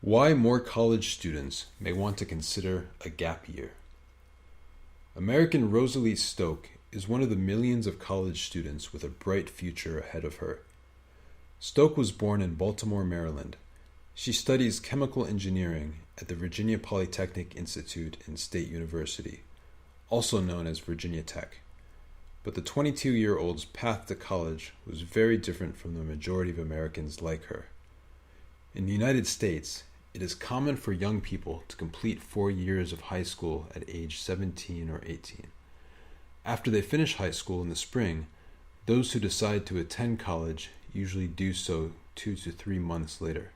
Why more college students may want to consider a gap year. American Rosalie Stoke is one of the millions of college students with a bright future ahead of her. Stoke was born in Baltimore, Maryland. She studies chemical engineering at the Virginia Polytechnic Institute and State University, also known as Virginia Tech. But the 22-year-old's path to college was very different from the majority of Americans like her. In the United States, it is common for young people to complete 4 years of high school at age 17 or 18. After they finish high school in the spring, those who decide to attend college usually do so 2 to 3 months later.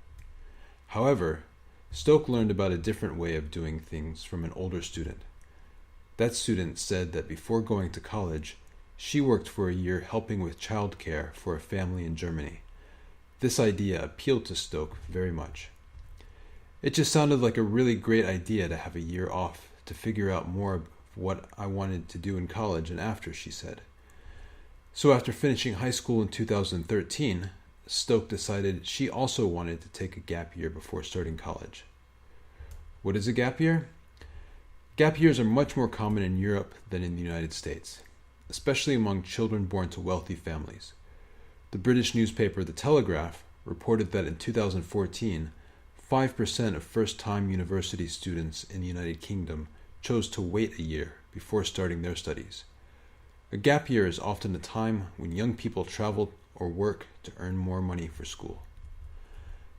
However, Stoke learned about a different way of doing things from an older student. That student said that before going to college, she worked for a year helping with childcare for a family in Germany. This idea appealed to Stoke very much. It just sounded like a really great idea to have a year off to figure out more of what I wanted to do in college and after, she said. So after finishing high school in 2013, Stoke decided she also wanted to take a gap year before starting college. What is a gap year? Gap years are much more common in Europe than in the United States, especially among children born to wealthy families. The British newspaper The Telegraph reported that in 2014, 5% of first-time university students in the United Kingdom chose to wait a year before starting their studies. A gap year is often a time when young people travel or work to earn more money for school.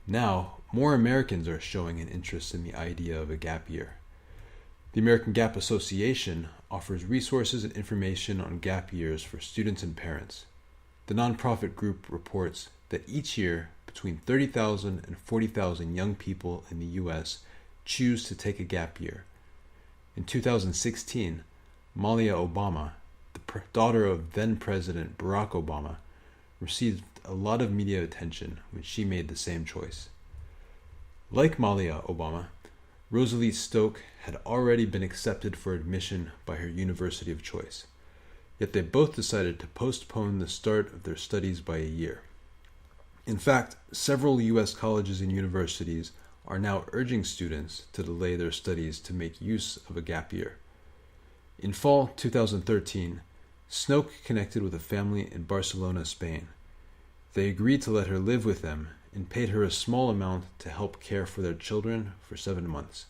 Now, more Americans are showing an interest in the idea of a gap year. The American Gap Association offers resources and information on gap years for students and parents. The nonprofit group reports that each year, between 30,000 and 40,000 young people in the U.S. choose to take a gap year. In 2016, Malia Obama, the daughter of then-President Barack Obama, received a lot of media attention when she made the same choice. Like Malia Obama, Rosalie Stoke had already been accepted for admission by her university of choice, yet they both decided to postpone the start of their studies by a year. In fact, several U.S. colleges and universities are now urging students to delay their studies to make use of a gap year. In fall 2013, Stoke connected with a family in Barcelona, Spain. They agreed to let her live with them and paid her a small amount to help care for their children for 7 months.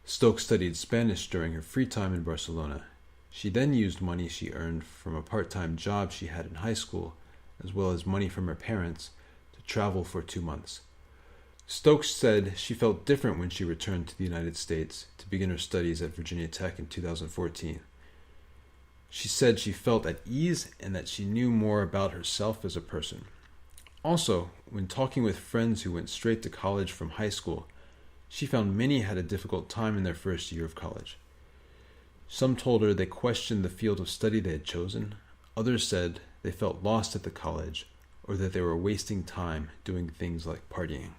Stoke studied Spanish during her free time in Barcelona. She then used money she earned from a part-time job she had in high school, as well as money from her parents, to travel for 2 months. Stokes said she felt different when she returned to the United States to begin her studies at Virginia Tech in 2014. She said she felt at ease and that she knew more about herself as a person. Also, when talking with friends who went straight to college from high school, she found many had a difficult time in their first year of college. Some told her they questioned the field of study they had chosen. Others said they felt lost at the college or that they were wasting time doing things like partying.